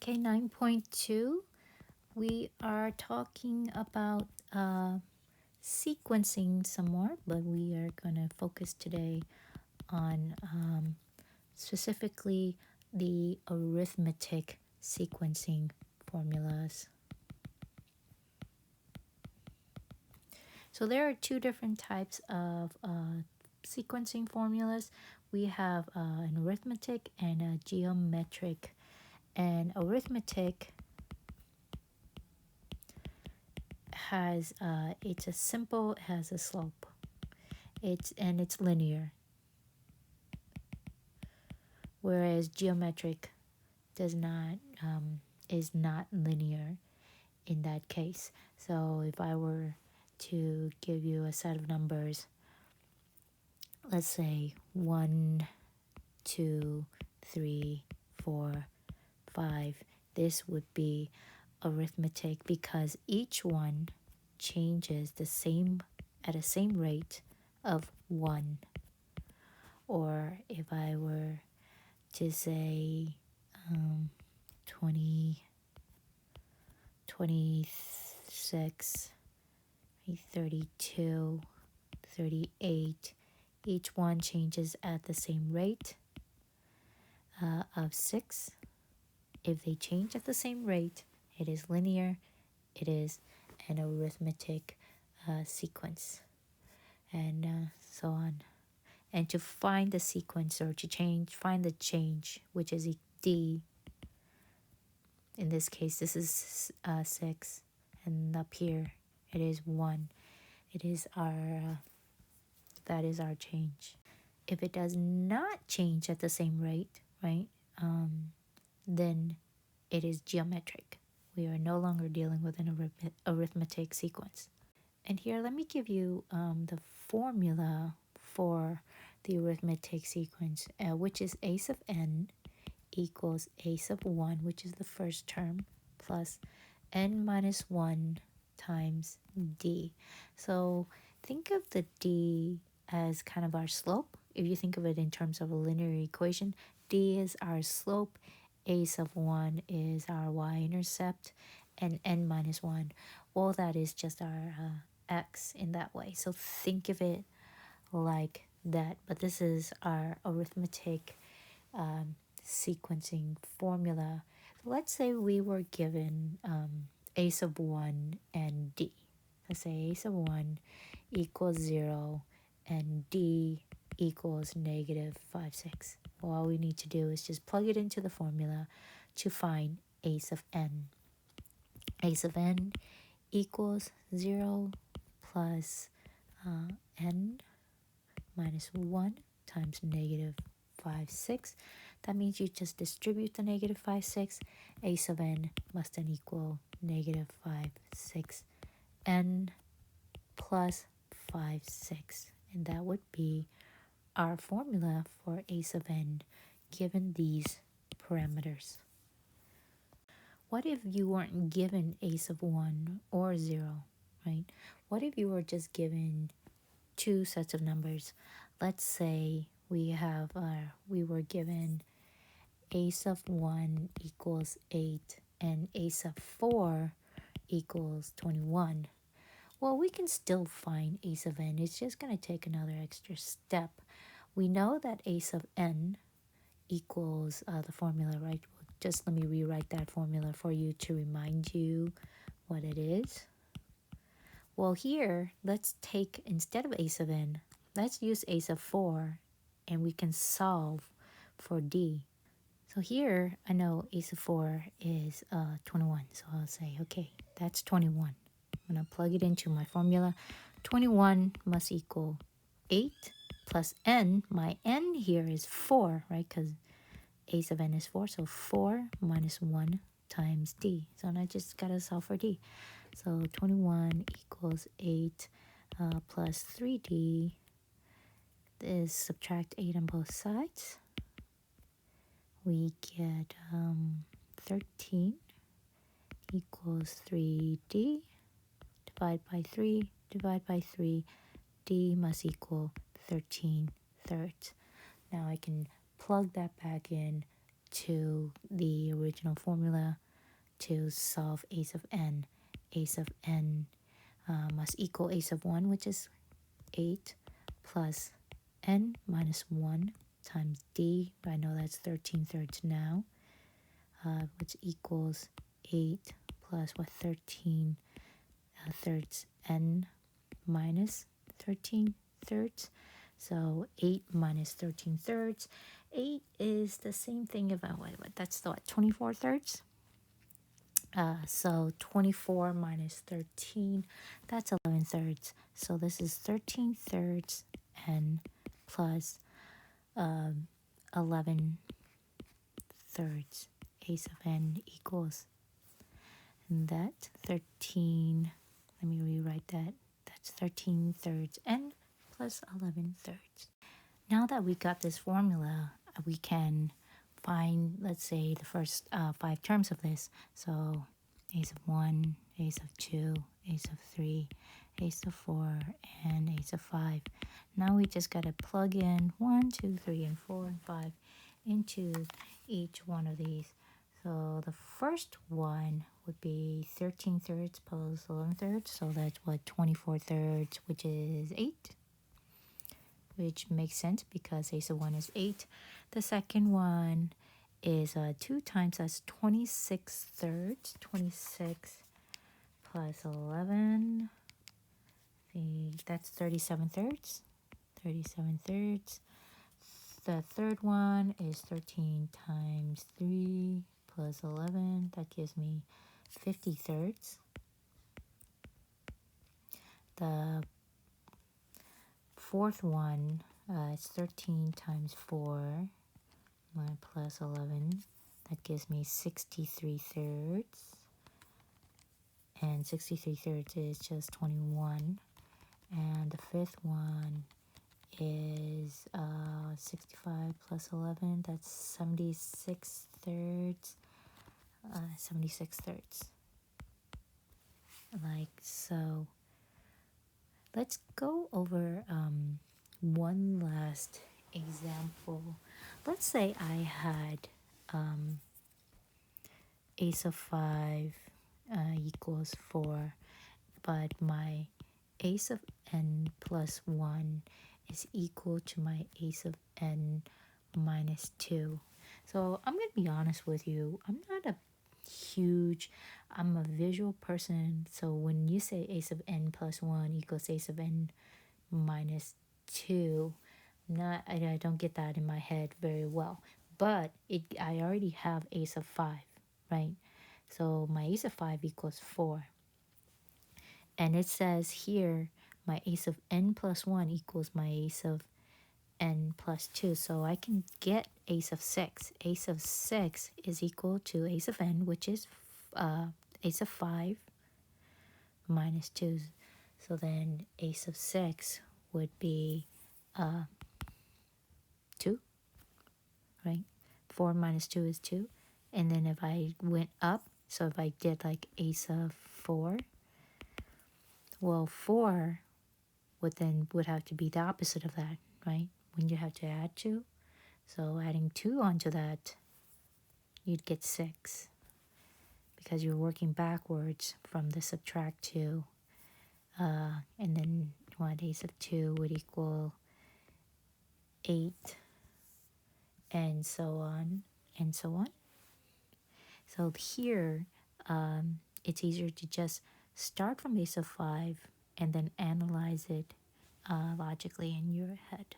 Okay, 9.2, we are talking about sequencing some more, but we are going to focus today on specifically the arithmetic sequencing formulas. So there are two different types of sequencing formulas. We have an arithmetic and a geometric. And arithmetic has it's a simple, it has a slope. It's linear. Whereas geometric does not is not linear in that case. So if I were to give you a set of numbers, let's say 1, 2, 3, 4, 5, this would be arithmetic because each one changes at the same rate of 1. Or if I were to say 20, 26, 32, 38, each one changes at the same rate of 6. If they change at the same rate, it is linear, it is an arithmetic sequence, and so on. And to find the sequence or to find the change, which is d. In this case, this is 6, and up here it is 1. It is that is our change. If it does not change at the same rate, right, then it is geometric. We are no longer dealing with an arithmetic sequence. And here, let me give you the formula for the arithmetic sequence, which is a sub n equals a sub 1, which is the first term, plus n minus 1 times d. So think of the d as kind of our slope. If you think of it in terms of a linear equation, d is our slope, a sub 1 is our y-intercept, and n minus 1, well, that is just our x in that way. So think of it like that. But this is our arithmetic sequencing formula. So let's say we were given a sub 1 and d. Let's say a sub 1 equals 0 and d equals negative 5, 6. Well, all we need to do is just plug it into the formula to find a sub n. A sub n equals 0 plus n minus 1 times negative 5, 6. That means you just distribute the negative 5, 6. A sub n must then equal negative 5, 6 n plus 5, 6. And that would be our formula for a sub n given these parameters. What if you weren't given a sub 1 or 0, right? What if you were just given two sets of numbers? Let's say we were given a sub 1 equals 8 and a sub 4 equals 21. Well, we can still find a sub n. It's just going to take another extra step. We know that a sub n equals the formula, right? Just let me rewrite that formula for you to remind you what it is. Well, here, let's take, instead of a sub n, let's use a sub 4, and we can solve for d. So here, I know a sub 4 is 21. So I'll say, okay, that's 21. I'm going to plug it into my formula. 21 must equal 8 plus n. My n here is 4, right? Because a sub n is 4. So 4 minus 1 times d. So now I just got to solve for d. So 21 equals 8 plus 3d is subtract 8 on both sides. We get 13 equals 3d. Divide by 3, divide by 3. D must equal 13 thirds. Now I can plug that back in to the original formula to solve a sub n. A sub n must equal a sub 1, which is 8, plus n minus 1 times d. I know that's 13 thirds now, which equals 8 plus 13 thirds n minus 13 thirds. So 8 minus 13 thirds. 8 is the same thing about what that's what 24 thirds. So 24 minus 13, that's 11 thirds. So this is 13 thirds n plus 11 thirds. A sub n equals that 13. Let me rewrite that. That's 13 thirds n plus 11 thirds. Now that we got this formula, we can find, let's say, the first 5 terms of this. So a sub 1, a sub 2, a sub 3, a sub 4, and a sub 5. Now we just got to plug in 1, 2, 3, and 4, and 5 into each one of these. So the first one would be 13 thirds plus 11 thirds. So that's what, 24 thirds, which is 8. Which makes sense because a sub 1 is 8. The second one is 2 times, that's 26 thirds. 26 plus 11, that's 37 thirds. 37 thirds. The third one is 13 times 3 plus 11. That gives me 50 thirds. The fourth one is 13 times 4 plus 11. That gives me 63 thirds. And 63 thirds is just 21. And the fifth one is 65 plus 11. That's 76 thirds. 76 thirds. Like so. Let's go over one last example. Let's say I had a sub 5 equals 4, but my a sub n plus 1 is equal to my a sub n minus 2. So I'm going to be honest with you. I'm a visual person. So when you say a sub n plus 1 equals a sub n minus 2, I don't get that in my head very well. But I already have a sub 5, right? So my a sub 5 equals 4. And it says here my a sub n plus 1 equals my a sub n plus 2. So I can get a sub 6. A sub 6 is equal to a sub n, which is a sub 5 minus 2. So then a sub 6 would be 2, right? 4 minus 2 is 2. And then if I went up, so if I did like a sub 4, well, 4 would have to be the opposite of that, right? When you have to add 2. So adding 2 onto that, you'd get 6. Because you're working backwards from the subtract 2. And then what, a sub 2 would equal 8. And so on, and so on. So here, it's easier to just start from a sub 5 and then analyze it logically in your head.